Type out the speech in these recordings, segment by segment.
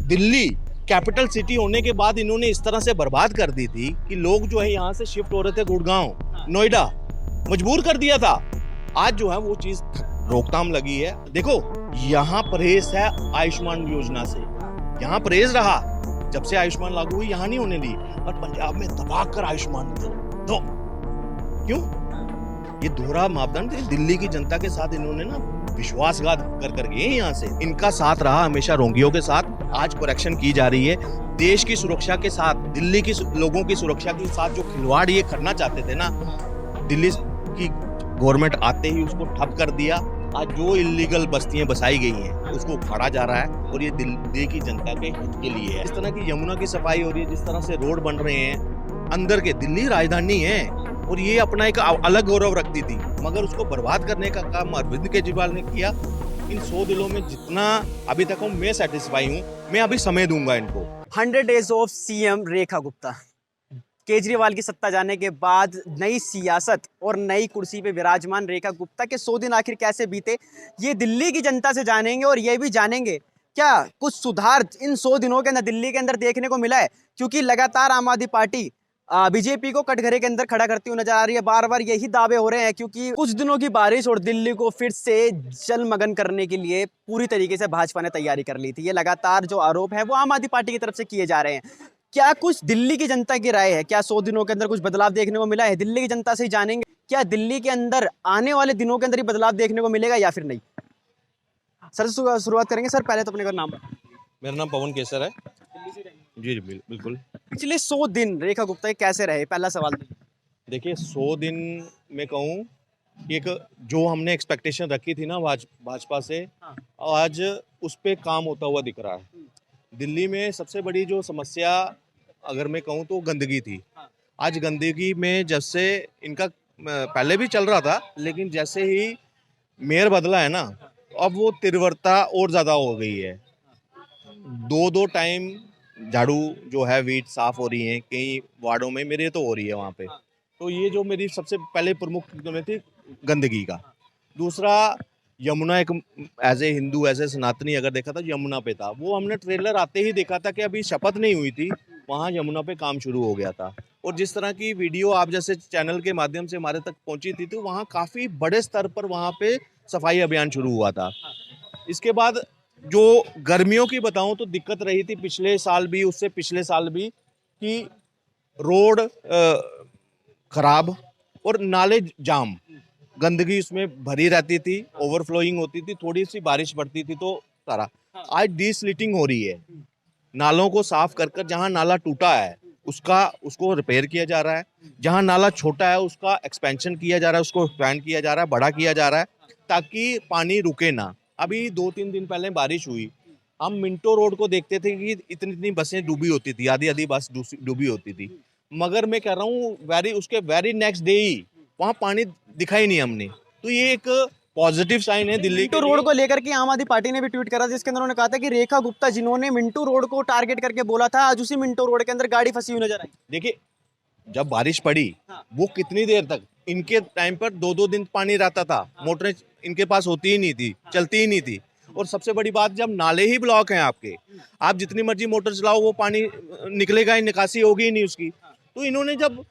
Delhi capital city होने के बाद इन्होंने इस तरह से बर्बाद कर दी थी कि लोग जो है यहाँ से शिफ्ट हो रहे थे गुड़गांव, नोएडा, मजबूर कर दिया था। आज जो है वो चीज रोकथाम लगी है। देखो यहाँ परहेज है आयुष्मान योजना से, यहाँ परहेज रहा। जब से आयुष्मान लागू हुई यहाँ नहीं होने दी, और पंजाब में दबा कर आयुष्मान दो। क्यों? ये दोहरा मापदंड दिल्ली की जनता के साथ इन्होंने ना विश्वासघात कर गए यहाँ से। इनका साथ रहा हमेशा रोंगियों के साथ। आज करेक्शन की जा रही है। देश की सुरक्षा के साथ, दिल्ली की लोगों की सुरक्षा के साथ जो खिलवाड़ ये करना चाहते थे ना, दिल्ली की गवर्नमेंट आते ही उसको ठप कर दिया। आज जो इलीगल बस्तियां बसाई गई हैं उसको उखाड़ा जा रहा है, और ये दिल्ली की जनता के हित के लिए है। इस तरह की यमुना की सफाई हो रही है, जिस तरह से रोड बन रहे हैं अंदर के, दिल्ली राजधानी है और ये अपना एक अलग गौरव रखती थी, मगर उसको बर्बाद करने का काम अरविंद केजरीवाल ने किया। इन 100 दिनों में जितना अभी तक हूँ मैं सेटिस्फाई हूँ, मैं अभी समय दूंगा इनको। 100 days of CM Rekha Gupta. Kejriwal की सत्ता जाने के बाद नई सियासत और नई कुर्सी पे विराजमान रेखा गुप्ता के 100 दिन आखिर कैसे बीते, ये दिल्ली की जनता से जानेंगे। और ये भी जानेंगे क्या कुछ सुधार इन 100 दिनों के अंदर दिल्ली के अंदर देखने को मिला है, क्योंकि लगातार आम आदमी पार्टी बीजेपी को कटघरे के अंदर खड़ा करती हुई नजर आ रही है। बार बार यही दावे हो रहे हैं, क्योंकि कुछ दिनों की बारिश और दिल्ली को फिर से जलमग्न करने के लिए पूरी तरीके से भाजपा ने तैयारी कर ली थी। ये लगातार जो आरोप है वो आम आदमी पार्टी की तरफ से किए जा रहे हैं। क्या कुछ दिल्ली की जनता की राय है? क्या 100 दिनों के अंदर कुछ बदलाव देखने को मिला है? दिल्ली की जनता से ही जानेंगे क्या दिल्ली के अंदर आने वाले दिनों के अंदर ही बदलाव देखने को मिलेगा या फिर नहीं। सर शुरुआत करेंगे। सर पहले तो अपने का नाम। मेरा नाम पवन केसर है। जी बिल्कुल। पिछले 100 दिन रेखा गुप्ता के कैसे रहे, पहला सवाल। देखिए 100 दिन में कहूँ, एक जो हमने एक्सपेक्टेशन रखी थी ना भाजपा से, आज उस पे काम होता हुआ दिख रहा है। दिल्ली में सबसे बड़ी जो समस्या अगर मैं कहूँ तो गंदगी थी। आज गंदगी में जैसे इनका पहले भी चल रहा था, लेकिन जैसे ही मेयर बदला है ना, अब वो तीव्रता और ज़्यादा हो गई है। दो टाइम झाड़ू जो है वीट साफ हो रही है कई वार्डों में, मेरे तो हो रही है वहाँ पे। तो ये जो मेरी सबसे पहले प्रमुख थी गंदगी का। दूसरा यमुना, एक as a Hindu as a Sanatani अगर देखा था यमुना पे था, वो हमने ट्रेलर आते ही देखा था कि अभी शपथ नहीं हुई थी, वहाँ यमुना पे काम शुरू हो गया था। और जिस तरह की वीडियो आप जैसे चैनल के माध्यम से हमारे तक पहुंची थी, तो वहाँ काफ़ी बड़े स्तर पर वहाँ पे सफाई अभियान शुरू हुआ था। इसके बाद जो गर्मियों की बताऊं तो दिक्कत रही थी पिछले साल भी, उससे पिछले साल भी, कि रोड खराब और नाले जाम, गंदगी उसमें भरी रहती थी, ओवरफ्लोइंग होती थी, थोड़ी सी बारिश पड़ती थी तो सारा। आज डीस्लिटिंग हो रही है, नालों को साफ कर जहां नाला टूटा है उसको रिपेयर किया जा रहा है, जहां नाला छोटा है उसका एक्सपेंशन किया जा रहा है, उसको एक्सपैंड किया जा रहा है, बड़ा किया जा रहा है, ताकि पानी रुके ना। अभी 2-3 दिन पहले बारिश हुई, हम मिंटो रोड को देखते थे कि इतनी बसें डूबी होती थी, आधी बस डूबी होती थी, मगर मैं कह रहा हूँ उसके वेरी नेक्स्ट डे ही वहाँ पानी दिखाई नहीं हमने। तो ये एक पॉजिटिव साइन है दिल्ली मिंटो रोड को लेकर के आम आदमी पार्टी ने भी ट्वीट करा, जिसके अंदर उन्होंने कहा था कि रेखा गुप्ता जिन्होंने मिंटो रोड को टारगेट करके बोला था, आज उसी मिंटो रोड के अंदर गाड़ी फंसी हुई नजर आई। देखिए जब बारिश पड़ी, वो कितनी देर तक, इनके टाइम पर 2-2 दिन पानी रहता था, मोटरें इनके पास होती ही नहीं थी, चलती ही नहीं थी। और सबसे बड़ी बात, जब नाले ही ब्लॉक हैं आपके, आप जितनी मर्जी मोटर चलाओ वो पानी निकलेगा ही, निकासी होगी ही नहीं उसकी। तो इन्होंने जब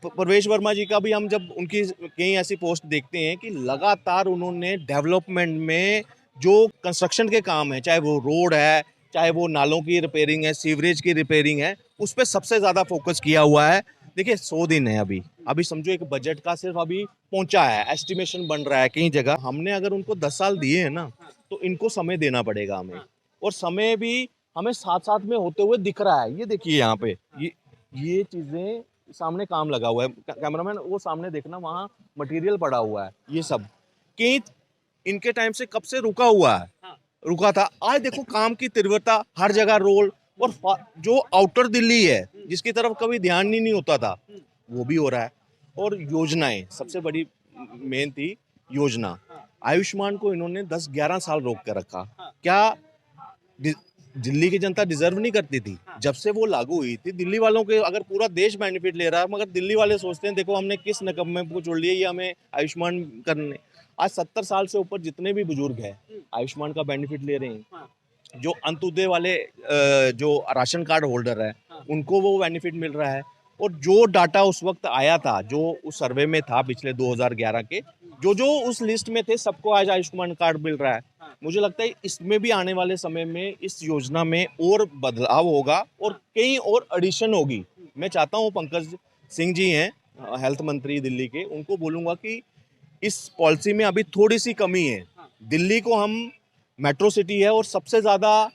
प्रवेश वर्मा जी का भी हम जब उनकी कई ऐसी पोस्ट देखते हैं कि लगातार उन्होंने डेवलपमेंट में जो कंस्ट्रक्शन के काम है, चाहे वो रोड है, चाहे वो नालों की रिपेयरिंग है, सीवरेज की रिपेयरिंग है, उस पर सबसे ज़्यादा फोकस किया हुआ है। देखिए 100 दिन है अभी समझो एक बजट का सिर्फ अभी पहुंचा है, एस्टिमेशन बन रहा है कई जगह। हमने अगर उनको 10 साल दिए हैं ना, तो इनको समय देना पड़ेगा हमें, और समय भी हमें साथ साथ में होते हुए दिख रहा है। ये देखिए यहाँ पे ये चीज़ें सामने काम लगा हुआ है, कैमरामैन वो सामने देखना, वहाँ मटेरियल पड़ा हुआ है, ये सब कई इनके टाइम से कब से रुका था। आज देखो काम की तीव्रता, हर जगह रोड, और जो आउटर दिल्ली है जिसकी तरफ कभी ध्यान नहीं होता था, वो भी हो रहा है। और योजनाएं सबसे बड़ी मेन थी योजना। आयुष्मान को इन्होंने 10-11 साल रोक कर रखा। क्या दिल्ली की जनता डिजर्व नहीं करती थी? जब से वो लागू हुई थी, दिल्ली वालों के, अगर पूरा देश बेनिफिट ले रहा है, मगर दिल्ली वाले सोचते हैं देखो हमने किस नकम्मे को छोड़ लिया, ये हमें आयुष्मान करने। आज 70 साल से ऊपर जितने भी बुजुर्ग हैं आयुष्मान का बेनिफिट ले रहे हैं। जो अंत्योदय वाले जो राशन कार्ड होल्डर है उनको वो बेनिफिट मिल रहा है। और जो डाटा उस वक्त आया था, जो उस सर्वे में था पिछले 2011 के, जो जो उस लिस्ट में थे सबको आज आयुष्मान कार्ड मिल रहा है। मुझे लगता है इसमें भी आने वाले समय में इस योजना में और बदलाव होगा और कई और एडिशन होगी। मैं चाहता हूँ पंकज सिंह जी हैं हेल्थ मंत्री दिल्ली के, उनको बोलूँगा कि इस पॉलिसी में अभी थोड़ी सी कमी है। दिल्ली को हम मेट्रो सिटी है और सबसे ज़्यादा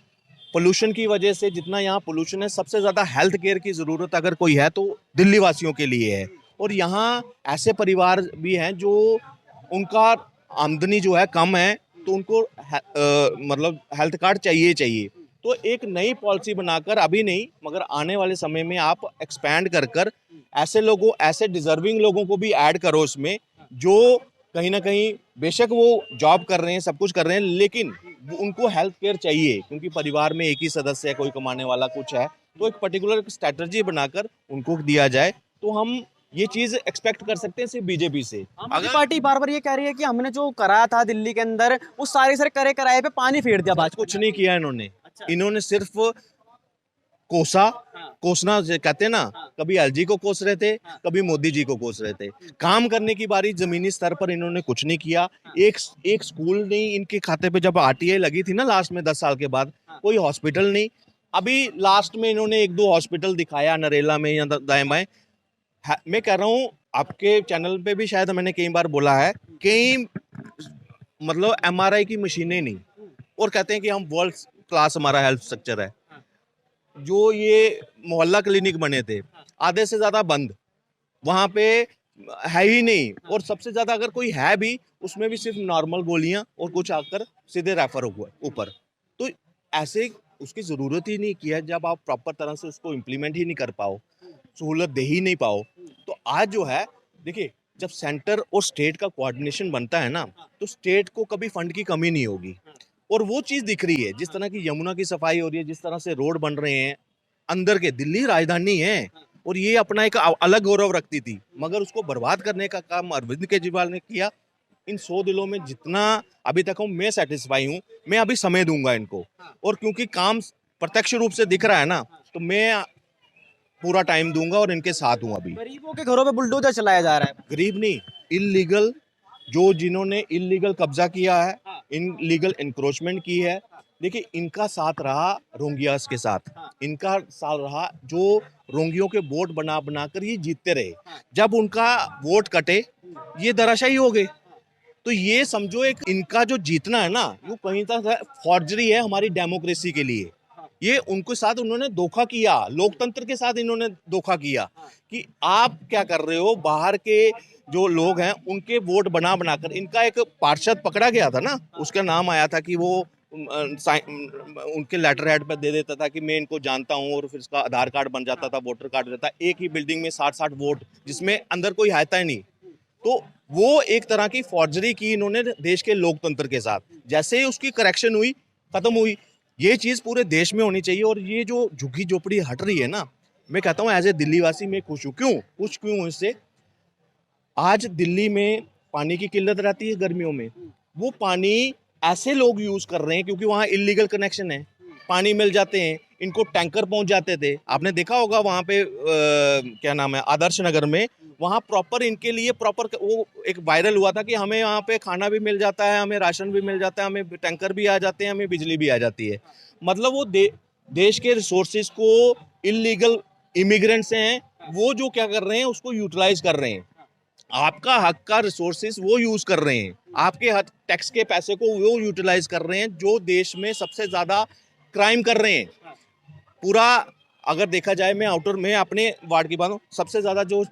पोल्यूशन की वजह से, जितना यहाँ पोल्यूशन है, सबसे ज़्यादा हेल्थ केयर की ज़रूरत अगर कोई है तो दिल्ली वासियों के लिए है। और यहाँ ऐसे परिवार भी हैं जो उनका आमदनी जो है कम है, तो उनको मतलब हेल्थ कार्ड चाहिए चाहिए। तो एक नई पॉलिसी बनाकर, अभी नहीं मगर आने वाले समय में आप एक्सपैंड कर कर ऐसे लोगों, ऐसे डिजर्विंग लोगों को भी ऐड करो इसमें, जो कहीं ना कहीं बेशक वो जॉब कर रहे हैं, सब कुछ कर रहे हैं, लेकिन उनको हेल्थ केयर चाहिए, क्योंकि परिवार में एक ही सदस्य है, कोई कमाने वाला कुछ है, तो एक पर्टिकुलर स्ट्रेटजी बनाकर उनको दिया जाए तो हम ये चीज एक्सपेक्ट कर सकते हैं सिर्फ बीजेपी से। आम आदमी पार्टी बार बार ये कह रही है कि हमने जो करा था दिल्ली के अंदर वो सारे करे कराए पे पानी फेर दिया भाजपा कुछ नहीं किया इन्होंने। अच्छा। इन्होंने सिर्फ कोसा, कोसना कहते हैं ना, कभी एलजी को कोस रहे थे, कभी मोदी जी को कोस रहे थे। काम करने की बारी जमीनी स्तर पर इन्होंने कुछ नहीं किया। एक स्कूल नहीं इनके खाते पे, जब आरटीआई लगी थी ना लास्ट में 10 साल के बाद, कोई हॉस्पिटल नहीं। अभी लास्ट में इन्होंने 1-2 हॉस्पिटल दिखाया नरेला में या दाएं बाएं। मैं कह रहा हूँ, आपके चैनल पे भी शायद मैंने कई बार बोला है, कई मतलब एमआरआई की मशीनें नहीं, और कहते हैं कि हम वर्ल्ड क्लास हमारा हेल्थ स्ट्रक्चर है। जो ये मोहल्ला क्लिनिक बने थे, आधे से ज्यादा बंद, वहां पे है ही नहीं। और सबसे ज्यादा अगर कोई है भी, उसमें भी सिर्फ नॉर्मल गोलियां और कुछ आकर सीधे रेफर हुआ ऊपर। तो ऐसे उसकी जरूरत ही नहीं किया, जब आप प्रॉपर तरह से उसको इम्प्लीमेंट ही नहीं कर पाओ, सहूलत दे ही नहीं पाओ। तो आज जो है, देखिए, जब सेंटर और स्टेट का कोऑर्डिनेशन बनता है ना, तो स्टेट को कभी फंड की कमी नहीं होगी। और वो चीज दिख रही है, जिस तरह की यमुना की सफाई हो रही है, जिस तरह से रोड बन रहे हैं अंदर के, दिल्ली राजधानी है और ये अपना एक अलग गौरव रखती थी, मगर उसको बर्बाद करने का काम अरविंद केजरीवाल ने किया। इन 100 दिनों में जितना अभी तक हूँ, मैं सेटिस्फाई हूँ। मैं अभी समय दूंगा इनको, और क्योंकि काम प्रत्यक्ष रूप से दिख रहा है ना, तो मैं पूरा टाइम दूंगा और इनके साथ हूँ। अभी गरीबों के घरों पे बुलडोजर चलाया जा रहा है। गरीब नहीं, इलीगल, जो जिन्होंने इलीगल कब्जा किया है, इलीगल इंक्रोचमेंट की है, देखिए इनका साथ रहा रोंगियास के साथ, इनका साथ रहा जो रोंगियों के वोट बना बना कर ये जीतते रहे। जब उनका वोट कटे, ये धराशायी हो गए। तो ये समझो, एक इनका जो जीतना है ना, वो कहीं तक फॉर्जरी है हमारी डेमोक्रेसी के लिए। ये उनके साथ उन्होंने धोखा किया, लोकतंत्र के साथ इन्होंने धोखा किया कि आप क्या कर रहे हो। बाहर के जो लोग हैं उनके वोट बना बनाकर, इनका एक पार्षद पकड़ा गया था ना, उसका नाम आया था कि वो उनके लेटर हेड पर दे देता था कि मैं इनको जानता हूं, और फिर उसका आधार कार्ड बन जाता था, वोटर कार्ड रहता, एक ही बिल्डिंग में 60-60 वोट, जिसमें अंदर कोई है ही नहीं। तो वो एक तरह की फॉर्जरी की इन्होंने देश के लोकतंत्र के साथ। जैसे ही उसकी करेक्शन हुई, खत्म हुई। ये चीज पूरे देश में होनी चाहिए। और ये जो झुग्गी झोपड़ी हट रही है ना, मैं कहता हूँ एज ए दिल्ली वासी मैं खुश हूँ। खुश क्यों हूँ इससे? आज दिल्ली में पानी की किल्लत रहती है गर्मियों में, वो पानी ऐसे लोग यूज कर रहे हैं क्योंकि वहाँ इलीगल कनेक्शन है, पानी मिल जाते हैं, इनको टैंकर पहुंच जाते थे। आपने देखा होगा वहाँ पे क्या नाम है, आदर्श नगर में, वहाँ प्रॉपर इनके लिए प्रॉपर वो एक वायरल हुआ था कि हमें यहाँ पे खाना भी मिल जाता है, हमें राशन भी मिल जाता है, हमें टैंकर भी आ जाते हैं, हमें बिजली भी आ जाती है। मतलब वो देश के रिसोर्सेज को इलीगल इमिग्रेंट्स हैं, वो जो क्या कर रहे हैं, उसको यूटिलाइज कर रहे हैं। आपका हक का रिसोर्सेज वो यूज कर रहे हैं, आपके हक टैक्स के पैसे को वो यूटिलाइज कर रहे हैं, जो देश में सबसे ज्यादा क्राइम कर रहे हैं। पूरा अगर देखा जाए, मैं आउटर में अपने वार्ड की बात हूँ, सबसे ज्यादा जो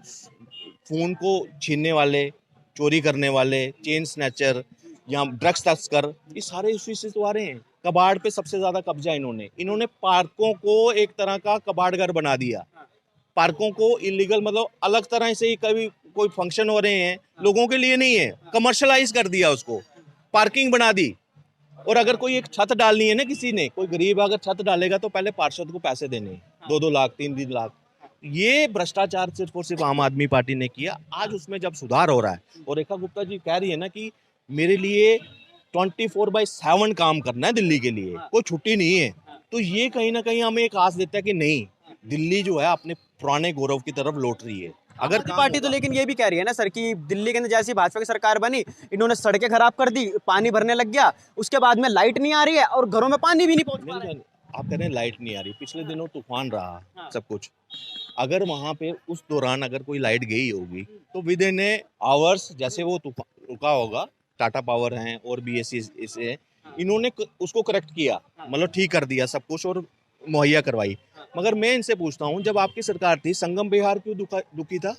फोन को छीनने वाले, चोरी करने वाले, चेन स्नैचर या ड्रग्स तस्कर, ये सारे उसी से तो आ रहे हैं। कबाड़ पे सबसे ज्यादा कब्जा इन्होंने पार्कों को एक तरह का कबाड़घर बना दिया। पार्कों को इलीगल, मतलब अलग तरह से ही, कभी कोई फंक्शन हो रहे हैं, लोगों के लिए नहीं है, कमर्शलाइज कर दिया उसको, पार्किंग बना दी। और अगर कोई एक छत डालनी है ना, किसी ने, कोई गरीब अगर छत डालेगा तो पहले पार्षद को पैसे देने, 2-2 लाख 3-3 लाख। ये भ्रष्टाचार सिर्फ और सिर्फ आम आदमी पार्टी ने किया। आज उसमें जब सुधार हो रहा है, और रेखा गुप्ता जी कह रही है ना कि मेरे लिए 24/7 काम करना है दिल्ली के लिए, कोई छुट्टी नहीं है। तो ये कहीं ना कहीं हमें एक आस देता है कि नहीं, दिल्ली जो है अपने पुराने गौरव की तरफ लौट रही है। आम अगर आदमी काम पार्टी तो होगा- लेकिन ये भी कह रही है ना सर कि दिल्ली के अंदर जैसी भाजपा की सरकार बनी, इन्होंने सड़कें खराब कर दी, पानी भरने लग गया, उसके बाद में लाइट नहीं आ रही है और घरों में पानी भी नहीं पहुंच पा रहा है। आप कह रहे हैं लाइट नहीं आ रही, पिछले दिनों तूफान हाँ। रहा सब कुछ। अगर वहां पे उस दौरान अगर कोई लाइट गई होगी तो विद इन आवर्स, जैसे वो तूफान रुका होगा, टाटा पावर हैं और बीएससी इसे इन्होंने उसको करेक्ट किया, मतलब ठीक कर दिया सब कुछ और मुहैया करवाई। मगर मैं इनसे पूछता हूँ, जब आपकी सरकार थी, संगम बिहार क्यों दुखी था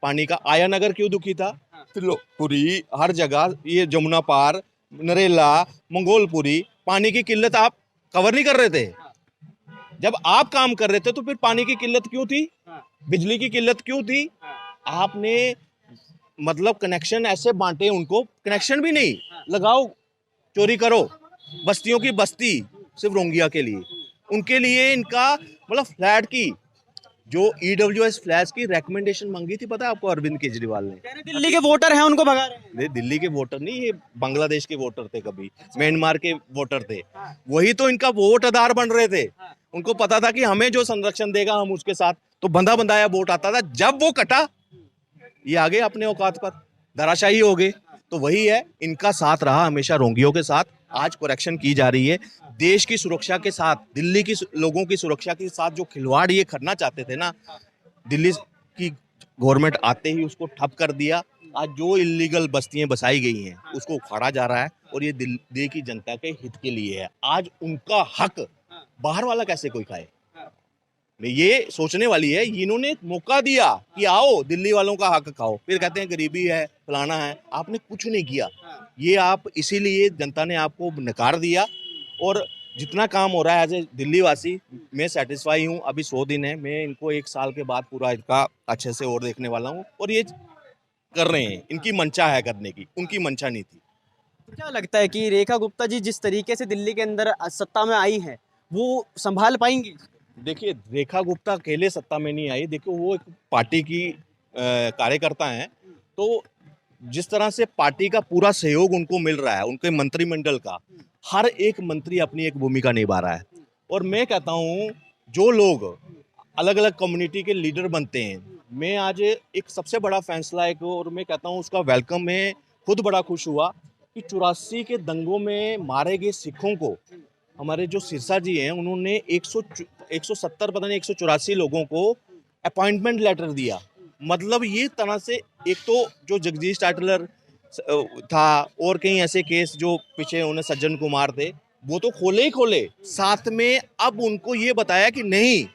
पानी का? आया नगर क्यों दुखी था? त्रिलोकपुरी, हर जगह ये जमुना पार, नरेला, मंगोलपुरी, पानी की किल्लत आप कवर नहीं कर रहे थे। जब आप काम कर रहे थे तो फिर पानी की किल्लत क्यों थी? बिजली की किल्लत क्यों थी? आपने मतलब कनेक्शन ऐसे बांटे उनको, कनेक्शन भी नहीं लगाओ, चोरी करो। बस्तियों की बस्ती सिर्फ रोंगिया के लिए, उनके लिए इनका मतलब फ्लैट की जो ईडब्ल्यूएस फ्लैट की रिकमेंडेशन मांगी थी, पता है आपको, अरविंद केजरीवाल ने। कह रहे दिल्ली के वोटर हैं उनको भगा रहे हैं। नहीं, दिल्ली के वोटर नहीं, ये बांग्लादेश के वोटर थे, कभी म्यांमार के वोटर थे, वही तो इनका वोट आधार बन रहे थे। उनको पता था कि हमें जो संरक्षण देगा हम उसके साथ, तो बंधा बंधाया वोट आता था। जब वो कटा, ये आ गए अपने औकात पर, धराशायी हो गए। तो वही है, इनका साथ रहा हमेशा रोंगियों के साथ। आज करेक्शन की जा रही है देश की सुरक्षा के साथ, दिल्ली की लोगों की सुरक्षा के साथ। जो खिलवाड़ ये करना चाहते थे ना, दिल्ली की गवर्नमेंट आते ही उसको ठप कर दिया। आज जो इलीगल बस्तियां बसाई गई हैं उसको उखाड़ा जा रहा है और ये दिल्ली की जनता के हित के लिए है। आज उनका हक बाहर वाला कैसे कोई खाए, ये सोचने वाली है। इन्होंने एक मौका दिया कि आओ दिल्ली वालों का हक खाओ, फिर कहते हैं गरीबी है, फलाना है। आपने कुछ नहीं किया, ये आप इसीलिए जनता ने आपको नकार दिया। और जितना काम हो रहा है एज ए दिल्ली वासी, मैं सेटिस्फाई हूँ। अभी 100 दिन है, मैं इनको 1 साल के बाद पूरा इनका अच्छे से और देखने वाला हूँ। और ये कर रहे हैं, इनकी मंशा है करने की, उनकी मंशा नहीं थी। तो क्या लगता है कि रेखा गुप्ता जी जिस तरीके से दिल्ली के अंदर सत्ता में आई हैं, वो संभाल पाएंगी? देखिए, रेखा गुप्ता अकेले सत्ता में नहीं आई। देखो, वो एक पार्टी की कार्यकर्ता हैं, तो जिस तरह से पार्टी का पूरा सहयोग उनको मिल रहा है, उनके मंत्रिमंडल का हर एक मंत्री अपनी एक भूमिका निभा रहा है। और मैं कहता हूँ, जो लोग अलग अलग कम्युनिटी के लीडर बनते हैं, मैं आज एक सबसे बड़ा फैसला एक, और मैं कहता हूँ उसका वेलकम, मैं खुद बड़ा खुश हुआ कि 84 के दंगों में मारे गए सिखों को हमारे जो सिरसा जी हैं, उन्होंने 170 पता नहीं 184 लोगों को अपॉइंटमेंट लेटर दिया। मतलब ये तरह से, एक तो जो जगदीश टाटलर था और कई ऐसे केस जो पीछे उन्हें सज्जन कुमार थे, वो तो खोले ही खोले। साथ में अब उनको ये बताया कि नहीं,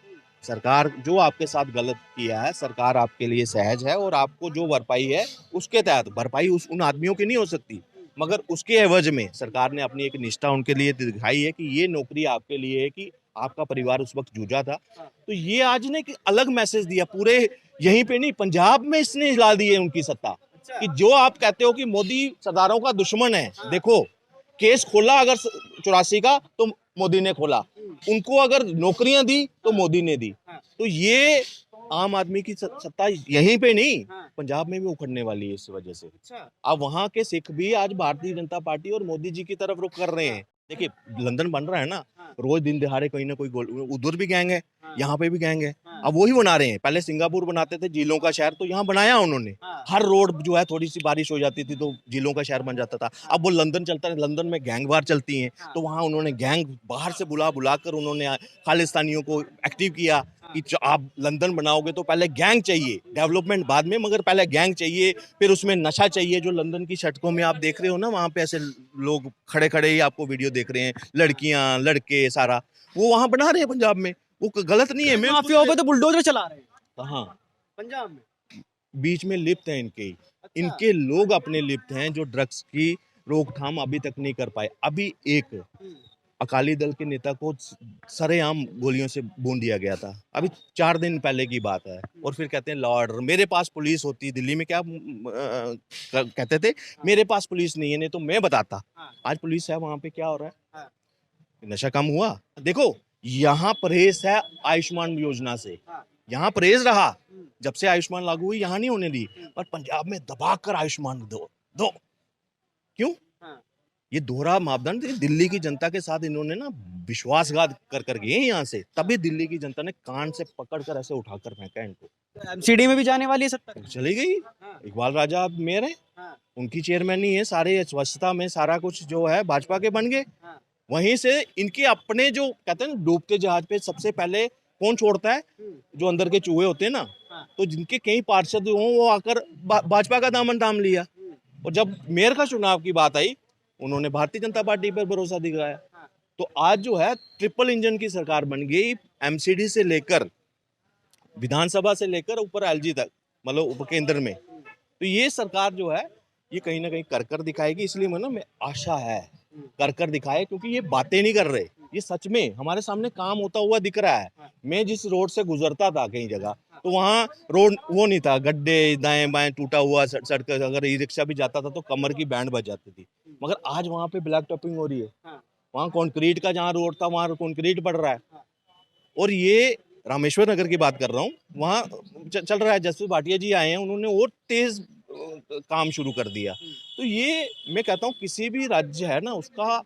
सरकार जो आपके साथ गलत किया है, सरकार आपके लिए सहज है और आपको जो भरपाई है उसके तहत, भरपाई उन आदमियों की नहीं हो सकती, मगर उसके एवज में सरकार ने अपनी एक निष्ठा उनके लिए दिखाई है कि ये नौकरी आपके लिए है, कि आपका परिवार उस वक्त जूझा था। तो ये आज ने एक अलग मैसेज दिया, पूरे यहीं पे नहीं, पंजाब में इसने हिला दी है उनकी सत्ता, कि जो आप कहते हो कि मोदी सरदारों का दुश्मन है, देखो केस खोला अगर 84 का तो मोदी ने खोला, उनको अगर नौकरियां दी तो मोदी ने दी। तो ये आम आदमी की सत्ता यहीं पे नहीं, पंजाब में भी उखड़ने वाली है इस वजह से। अब वहां के सिख भी आज भारतीय जनता पार्टी और मोदी जी की तरफ रुख कर रहे हैं। देखिए, लंदन बन रहा है ना, रोज दिन दिहाड़े कोई ना कोई उधर भी गैंग है, यहाँ पे भी गैंग है। अब वही बना रहे हैं। पहले सिंगापुर बनाते थे झीलों का शहर, तो यहाँ बनाया उन्होंने। हर रोड जो है, थोड़ी सी बारिश हो जाती थी तो झीलों का शहर बन जाता था। अब वो लंदन चलता है, लंदन में गैंग वार चलती हैं, तो वहाँ उन्होंने गैंग बाहर से बुलाकर उन्होंने खालिस्तानियों को एक्टिव किया कि आप लंदन बनाओगे तो पहले गैंग चाहिए, डेवलपमेंट बाद में, मगर पहले गैंग चाहिए, फिर उसमें नशा चाहिए। जो लंदन की सड़कों में आप देख रहे हो ना, वहाँ पे ऐसे लोग खड़े खड़े ही आपको वीडियो देख रहे हैं, लड़कियां लड़के सारा, वो वहाँ बना रहे हैं पंजाब में। वो गलत नहीं है। मैं माफियाओं पे तो बुलडोजर चला रहे हैं कहाँ, पंजाब में, बीच में लिप्त हैं इनके अच्छा। इनके लोग अपने लिप्त हैं, जो ड्रग्स की रोकथाम अभी तक नहीं कर पाए। अभी एक अकाली दल के नेता को सरेआम गोलियों से भून दिया गया था, अभी 4 दिन पहले की बात है। और फिर कहते हैं लॉ ऑर्डर, मेरे पास पुलिस होती, दिल्ली में क्या कहते थे, मेरे पास पुलिस नहीं है, नहीं तो मैं बताता। आज पुलिस है वहां पे, क्या हो रहा है? नशा कम हुआ? देखो, यहाँ परहेज है आयुष्मान योजना से, यहाँ परहेज रहा। जब से आयुष्मान लागू हुई यहाँ नहीं होने दी, पर पंजाब में दबा कर आयुष्मान दो क्यों? ये दोहरा मापदंड दिल्ली की जनता के साथ इन्होंने ना विश्वासघात कर गए यहाँ से, तभी दिल्ली की जनता ने कान से पकड़कर ऐसे उठाकर फेंका इनको। एमसीडी में भी जाने वाली है सत्ता। चली गई। हाँ। इकबाल राजा अब मेयर है, हाँ। उनकी चेयरमैनी है, सारे स्वच्छता में सारा कुछ जो है भाजपा के बन गए। हाँ। वहीं से इनके अपने जो कहते हैं ना डूबते जहाज पे सबसे पहले कौन छोड़ता है, जो अंदर के चूहे होते हैं ना, हाँ। तो जिनके कई पार्षद हों वो आकर भाजपा का दामन थाम लिया। और जब मेयर का चुनाव की बात आई उन्होंने भारतीय जनता पार्टी पर भरोसा दिखाया। तो आज जो है ट्रिपल इंजन की सरकार बन गई, एमसीडी से लेकर विधानसभा से लेकर ऊपर एलजी तक, मतलब उपकेंद्र में। तो ये सरकार जो है ये कहीं ना कहीं कर दिखाएगी, इसलिए मैं आशा है कर दिखाए, क्योंकि ये बातें नहीं कर रहे, ये सच में हमारे सामने काम होता हुआ दिख रहा है। मैं जिस रोड से गुजरता था कई जगह, तो वहाँ रोड वो नहीं था, गड्ढे दाएं बाएं टूटा हुआ सड़क, अगर ई रिक्शा भी जाता था तो कमर की बैंड बज जाती थी। मगर आज वहाँ पे ब्लैक टॉपिंग हो रही है, वहाँ कंक्रीट का जहाँ रोड था वहाँ कंक्रीट पड़ रहा है। और ये रामेश्वर नगर की बात कर रहा हूँ, वहाँ चल रहा है। जसवीर भाटिया जी आए हैं, उन्होंने और तेज काम शुरू कर दिया। तो ये मैं कहता हूँ किसी भी राज्य है ना, उसका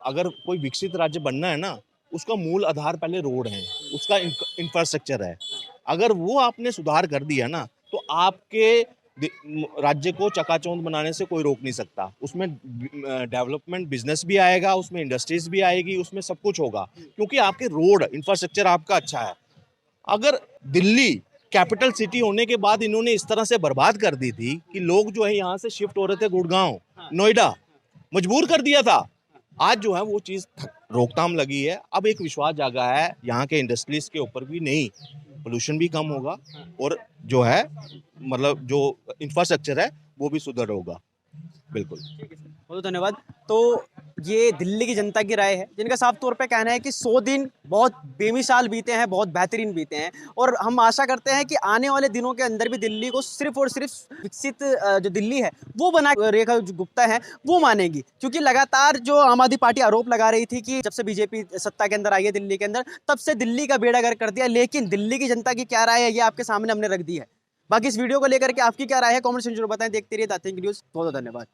अगर कोई विकसित राज्य बनना है ना, उसका मूल आधार पहले रोड है, उसका इंफ्रास्ट्रक्चर है। अगर वो आपने सुधार कर दिया ना, तो आपके राज्य को चकाचौंध बनाने से कोई रोक नहीं सकता। उसमें डेवलपमेंट बिजनेस भी आएगा, उसमें इंडस्ट्रीज भी आएगी, उसमें सब कुछ होगा, क्योंकि आपके रोड इंफ्रास्ट्रक्चर आपका अच्छा है। अगर दिल्ली कैपिटल सिटी होने के बाद इन्होंने इस तरह से बर्बाद कर दी थी कि लोग जो है यहाँ से शिफ्ट हो रहे थे गुड़गांव, नोएडा, मजबूर कर दिया था। आज जो है वो चीज़ रोकथाम लगी है। अब एक विश्वास जागा है यहाँ के इंडस्ट्रीज के ऊपर भी, नहीं पोल्यूशन भी कम होगा और जो है मतलब जो इंफ्रास्ट्रक्चर है वो भी सुधर होगा। बिल्कुल, बहुत धन्यवाद। तो ये दिल्ली की जनता की राय है, जिनका साफ तौर पे कहना है कि 100 दिन बहुत बेमिसाल बीते हैं, बहुत बेहतरीन बीते हैं, और हम आशा करते हैं कि आने वाले दिनों के अंदर भी दिल्ली को सिर्फ और सिर्फ विकसित जो दिल्ली है वो बना रेखा गुप्ता है वो मानेगी। क्योंकि लगातार जो आम आदमी पार्टी आरोप लगा रही थी कि जब से बीजेपी सत्ता के अंदर आई है दिल्ली के अंदर, तब से दिल्ली का बेड़ा गर्क कर दिया। लेकिन दिल्ली की जनता की क्या राय है ये आपके सामने हमने रख दी है। बाकी इस वीडियो को लेकर के आपकी क्या राय है कमेंट सेक्शन में जरूर बताएं। देखते रहिए द थिंक न्यूज़। बहुत धन्यवाद।